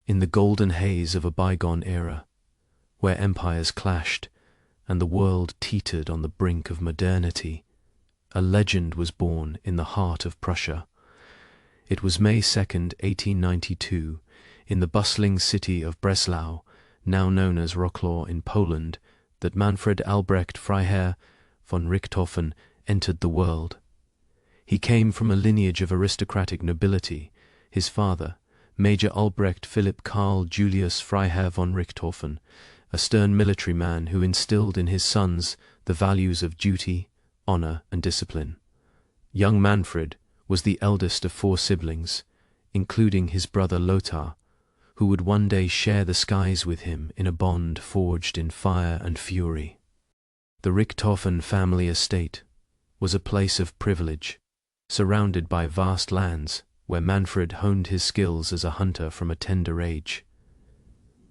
In the golden haze of a bygone era, where empires clashed and the world teetered on the brink of modernity, a legend was born in the heart of Prussia. It was May 2nd, 1892, in the bustling city of Breslau, now known as Wrocław in Poland, that Manfred Albrecht Freiherr von Richthofen entered the world. He came from a lineage of aristocratic nobility. His father, Major Albrecht Philipp Karl Julius Freiherr von Richthofen, a stern military man who instilled in his sons the values of duty, honor, and discipline. Young Manfred was the eldest of 4 siblings, including his brother Lothar, who would one day share the skies with him in a bond forged in fire and fury. The Richthofen family estate was a place of privilege, surrounded by vast lands where Manfred honed his skills as a hunter from a tender age.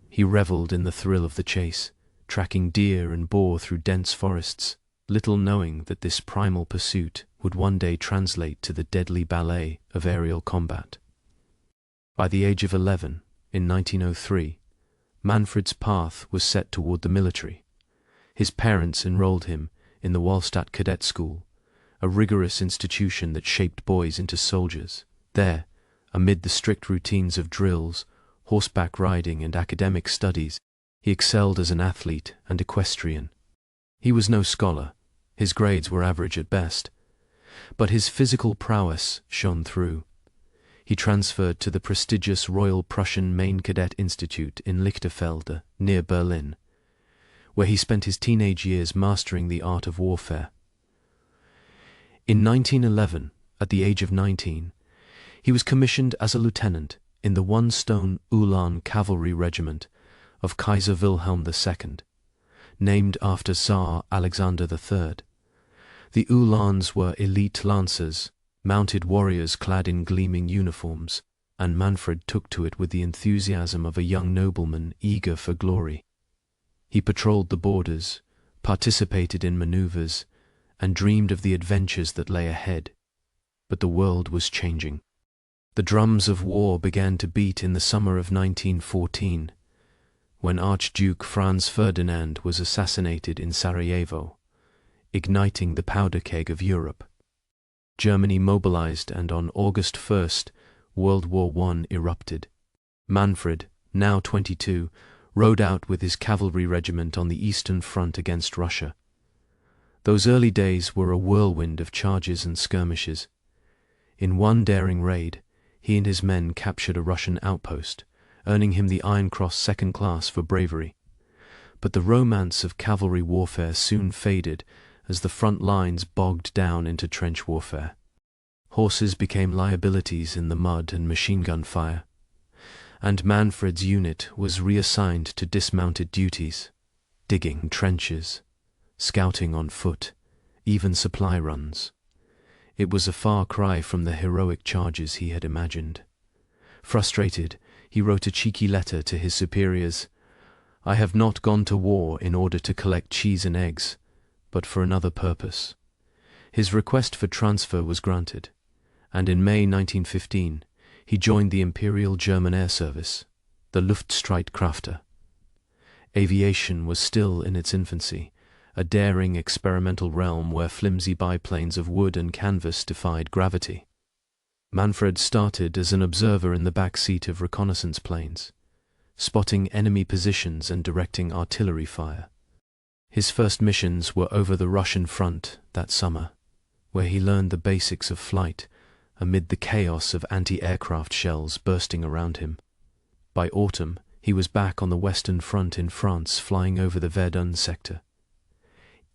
He reveled in the thrill of the chase, tracking deer and boar through dense forests, little knowing that this primal pursuit would one day translate to the deadly ballet of aerial combat. By the age of 11, in 1903, Manfred's path was set toward the military. His parents enrolled him in the Wallstatt Cadet School, a rigorous institution that shaped boys into soldiers. There, amid the strict routines of drills, horseback riding, and academic studies, he excelled as an athlete and equestrian. He was no scholar, his grades were average at best, but his physical prowess shone through. He transferred to the prestigious Royal Prussian Main Cadet Institute in Lichterfelde, near Berlin, where he spent his teenage years mastering the art of warfare. In 1911, at the age of 19, he was commissioned as a lieutenant in the one-stone Ulan Cavalry Regiment of Kaiser Wilhelm II, named after Tsar Alexander III. The Ulans were elite lancers, mounted warriors clad in gleaming uniforms, and Manfred took to it with the enthusiasm of a young nobleman eager for glory. He patrolled the borders, participated in maneuvers, and dreamed of the adventures that lay ahead. But the world was changing. The drums of war began to beat in the summer of 1914, when Archduke Franz Ferdinand was assassinated in Sarajevo, igniting the powder keg of Europe. Germany mobilized, and on August 1st, World War I erupted. Manfred, now 22, rode out with his cavalry regiment on the Eastern Front against Russia. Those early days were a whirlwind of charges and skirmishes. In one daring raid, he and his men captured a Russian outpost, earning him the Iron Cross Second Class for bravery. But the romance of cavalry warfare soon faded as the front lines bogged down into trench warfare. Horses became liabilities in the mud and machine gun fire, and Manfred's unit was reassigned to dismounted duties, digging trenches, scouting on foot, even supply runs. It was a far cry from the heroic charges he had imagined. Frustrated, he wrote a cheeky letter to his superiors. "I have not gone to war in order to collect cheese and eggs, but for another purpose." His request for transfer was granted, and in May 1915 he joined the Imperial German Air Service, the Luftstreitkräfte. Aviation was still in its infancy, a daring experimental realm where flimsy biplanes of wood and canvas defied gravity. Manfred started as an observer in the back seat of reconnaissance planes, spotting enemy positions and directing artillery fire. His first missions were over the Russian front that summer, where he learned the basics of flight amid the chaos of anti-aircraft shells bursting around him. By autumn, he was back on the Western Front in France, flying over the Verdun sector.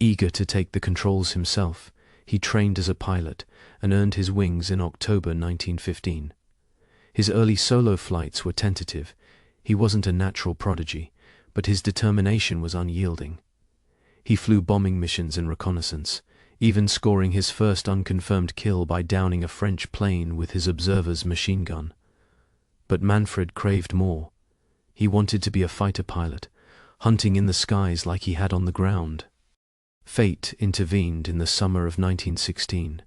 Eager to take the controls himself, he trained as a pilot and earned his wings in October 1915. His early solo flights were tentative. He wasn't a natural prodigy, but his determination was unyielding. He flew bombing missions and reconnaissance, even scoring his first unconfirmed kill by downing a French plane with his observer's machine gun. But Manfred craved more. He wanted to be a fighter pilot, hunting in the skies like he had on the ground. Fate intervened in the summer of 1916,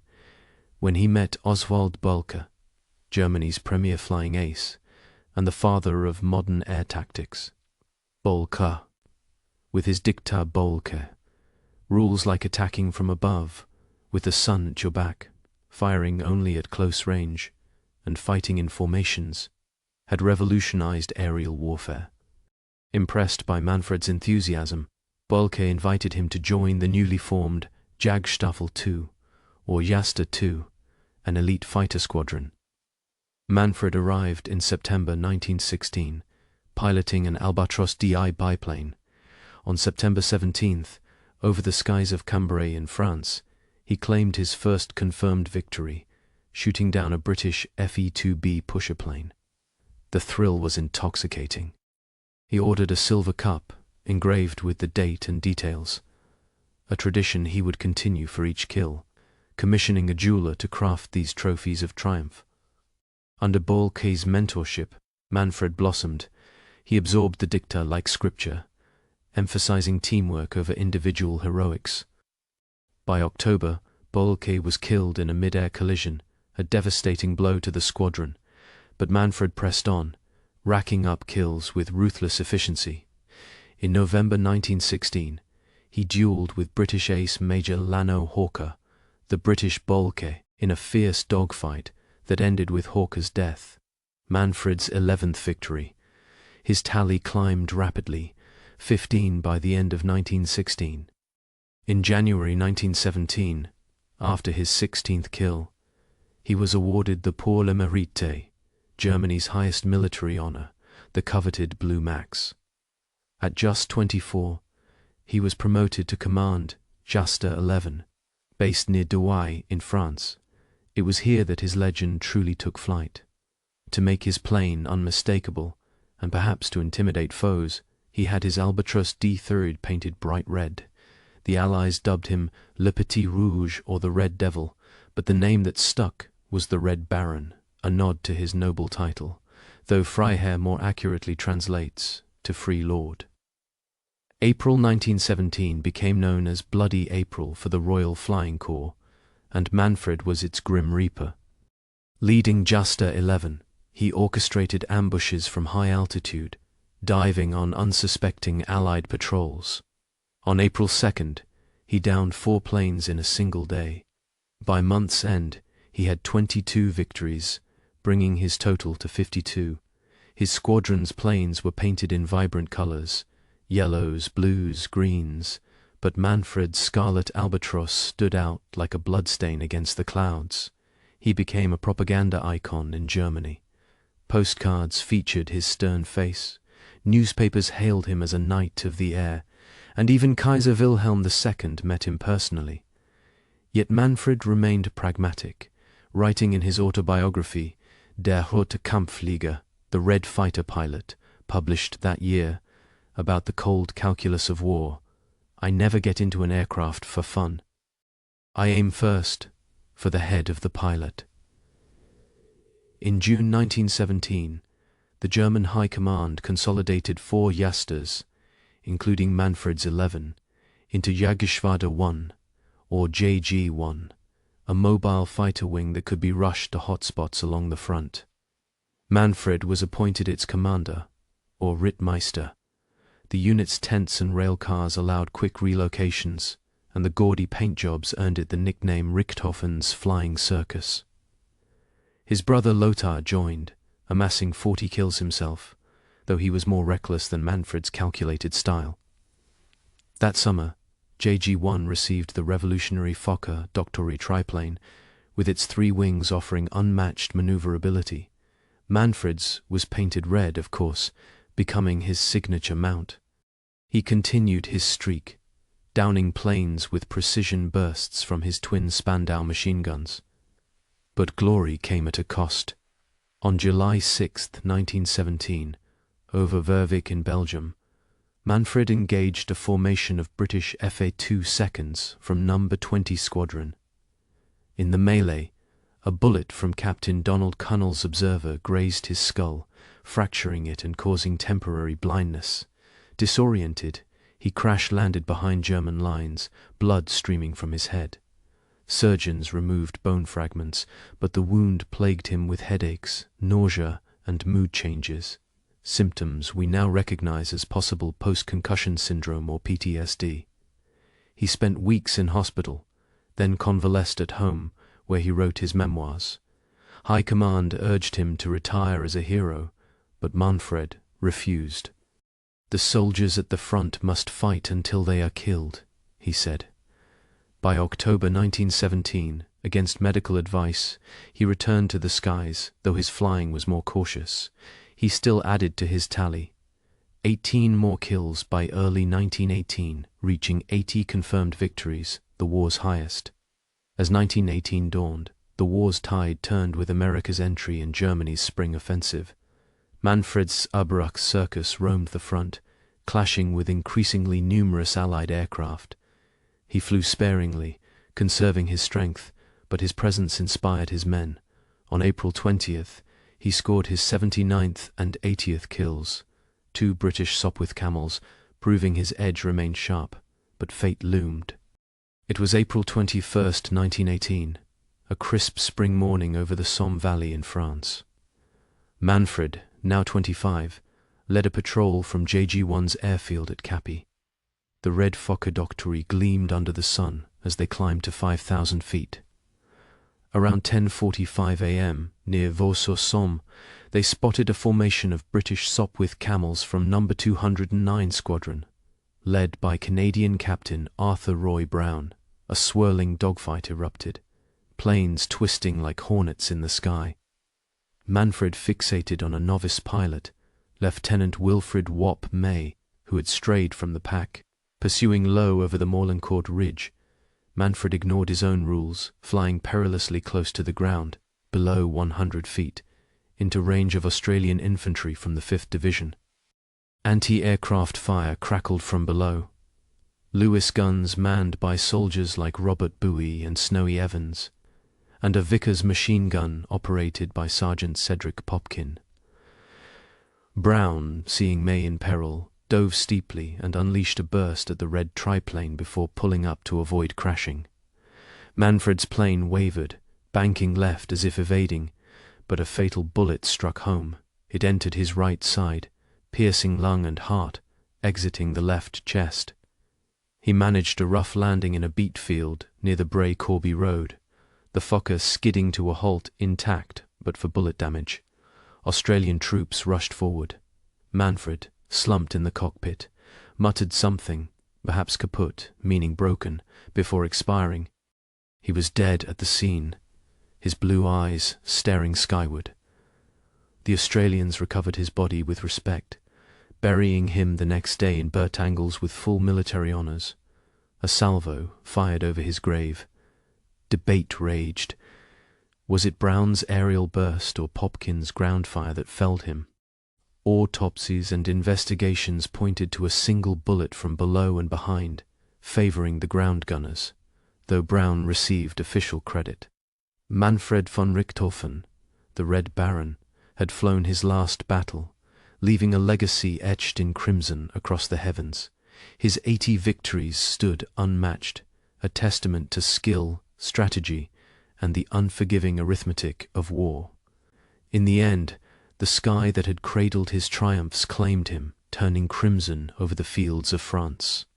when he met Oswald Bölker, Germany's premier flying ace, and the father of modern air tactics. Bolka, with his dicta bolke, rules like attacking from above, with the sun at your back, firing only at close range, and fighting in formations, had revolutionized aerial warfare. Impressed by Manfred's enthusiasm, Bolke invited him to join the newly formed Jagdstaffel II, or Jasta II, an elite fighter squadron. Manfred arrived in September 1916, piloting an Albatros DI biplane. On September 17th, over the skies of Cambrai in France, he claimed his first confirmed victory, shooting down a British Fe-2B pusher plane. The thrill was intoxicating. He ordered a silver cup, engraved with the date and details, a tradition he would continue for each kill, commissioning a jeweler to craft these trophies of triumph. Under Bolke's mentorship, Manfred blossomed. He absorbed the dicta like scripture, emphasizing teamwork over individual heroics. By October, Bolke was killed in a mid-air collision, a devastating blow to the squadron, but Manfred pressed on, racking up kills with ruthless efficiency. In November 1916, he duelled with British ace Major Lano Hawker, the British Bolke, in a fierce dogfight that ended with Hawker's death. Manfred's 11th victory. His tally climbed rapidly, 15 by the end of 1916. In January 1917, after his 16th kill, he was awarded the Pour le Mérite, Germany's highest military honor, the coveted Blue Max. At just 24, he was promoted to command Jasta 11, based near Douai in France. It was here that his legend truly took flight. To make his plane unmistakable, and perhaps to intimidate foes, he had his Albatros D3 painted bright red. The Allies dubbed him Le Petit Rouge, or the Red Devil, but the name that stuck was the Red Baron, a nod to his noble title, though Freiherr more accurately translates to Free Lord. April 1917 became known as Bloody April for the Royal Flying Corps, and Manfred was its Grim Reaper. Leading Jasta 11, he orchestrated ambushes from high altitude, diving on unsuspecting Allied patrols. On April 2nd, he downed 4 planes in a single day. By month's end, he had 22 victories, bringing his total to 52. His squadron's planes were painted in vibrant colors, yellows, blues, greens, but Manfred's scarlet albatross stood out like a bloodstain against the clouds. He became a propaganda icon in Germany. Postcards featured his stern face, newspapers hailed him as a knight of the air, and even Kaiser Wilhelm II met him personally. Yet Manfred remained pragmatic, writing in his autobiography, Der Rote Kampfflieger, the Red Fighter Pilot, published that year, about the cold calculus of war. I never get into an aircraft for fun. I aim first for the head of the pilot. In June 1917, the German High Command consolidated 4 Jastas, including Manfred's 11, into Jagdgeschwader 1, or JG-1, a mobile fighter wing that could be rushed to hotspots along the front. Manfred was appointed its commander, or Rittmeister. The unit's tents and rail cars allowed quick relocations, and the gaudy paint jobs earned it the nickname Richthofen's Flying Circus. His brother Lothar joined, amassing 40 kills himself, though he was more reckless than Manfred's calculated style. That summer, JG-1 received the revolutionary Fokker Doctory triplane, with its 3 wings offering unmatched maneuverability. Manfred's was painted red, of course, becoming his signature mount. He continued his streak, downing planes with precision bursts from his twin Spandau machine guns. But glory came at a cost. On July 6, 1917, over Vervik in Belgium, Manfred engaged a formation of British Fa-2 seconds from No. 20 Squadron. In the melee, a bullet from Captain Donald Cunnell's Observer grazed his skull, fracturing it and causing temporary blindness. Disoriented, he crash-landed behind German lines, blood streaming from his head. Surgeons removed bone fragments, but the wound plagued him with headaches, nausea, and mood changes, symptoms we now recognize as possible post-concussion syndrome or PTSD. He spent weeks in hospital, then convalesced at home, where he wrote his memoirs. High Command urged him to retire as a hero, but Manfred refused. "The soldiers at the front must fight until they are killed," he said. By October 1917, against medical advice, he returned to the skies, though his flying was more cautious. He still added to his tally. 18 more kills by early 1918, reaching 80 confirmed victories, the war's highest. As 1918 dawned, the war's tide turned with America's entry in Germany's spring offensive. Manfred's Circus roamed the front, clashing with increasingly numerous Allied aircraft. He flew sparingly, conserving his strength, but his presence inspired his men. On April 20th, he scored his 79th and 80th kills, 2 British Sopwith Camels, proving his edge remained sharp, but fate loomed. It was April 21st, 1918, a crisp spring morning over the Somme Valley in France. Manfred, now 25, led a patrol from JG-1's airfield at Cappy. The red Fokker Doctory gleamed under the sun as they climbed to 5,000 feet. Around 10:45 a.m., near Vaux-sur-Somme, they spotted a formation of British Sopwith Camels from No. 209 Squadron, led by Canadian Captain Arthur Roy Brown. A swirling dogfight erupted, planes twisting like hornets in the sky. Manfred fixated on a novice pilot, Lieutenant Wilfrid Wop May, who had strayed from the pack. Pursuing low over the Morlancourt Ridge, Manfred ignored his own rules, flying perilously close to the ground, below 100 feet, into range of Australian infantry from the 5th Division. Anti-aircraft fire crackled from below. Lewis guns manned by soldiers like Robert Bowie and Snowy Evans, and a Vickers machine gun operated by Sergeant Cedric Popkin. Brown, seeing May in peril, dove steeply and unleashed a burst at the red triplane before pulling up to avoid crashing. Manfred's plane wavered, banking left as if evading, but a fatal bullet struck home. It entered his right side, piercing lung and heart, exiting the left chest. He managed a rough landing in a beet field near the Bray-Corby Road, the Fokker skidding to a halt intact but for bullet damage. Australian troops rushed forward. Manfred, slumped in the cockpit, muttered something, perhaps kaput, meaning broken, before expiring. He was dead at the scene, his blue eyes staring skyward. The Australians recovered his body with respect, burying him the next day in Burt Angles with full military honours. A salvo fired over his grave. Debate raged. Was it Brown's aerial burst or Popkin's ground fire that felled him? Autopsies and investigations pointed to a single bullet from below and behind, favouring the ground gunners, though Brown received official credit. Manfred von Richthofen, the Red Baron, had flown his last battle, leaving a legacy etched in crimson across the heavens. His 80 victories stood unmatched, a testament to skill, strategy, and the unforgiving arithmetic of war. In the end, the sky that had cradled his triumphs claimed him, turning crimson over the fields of France.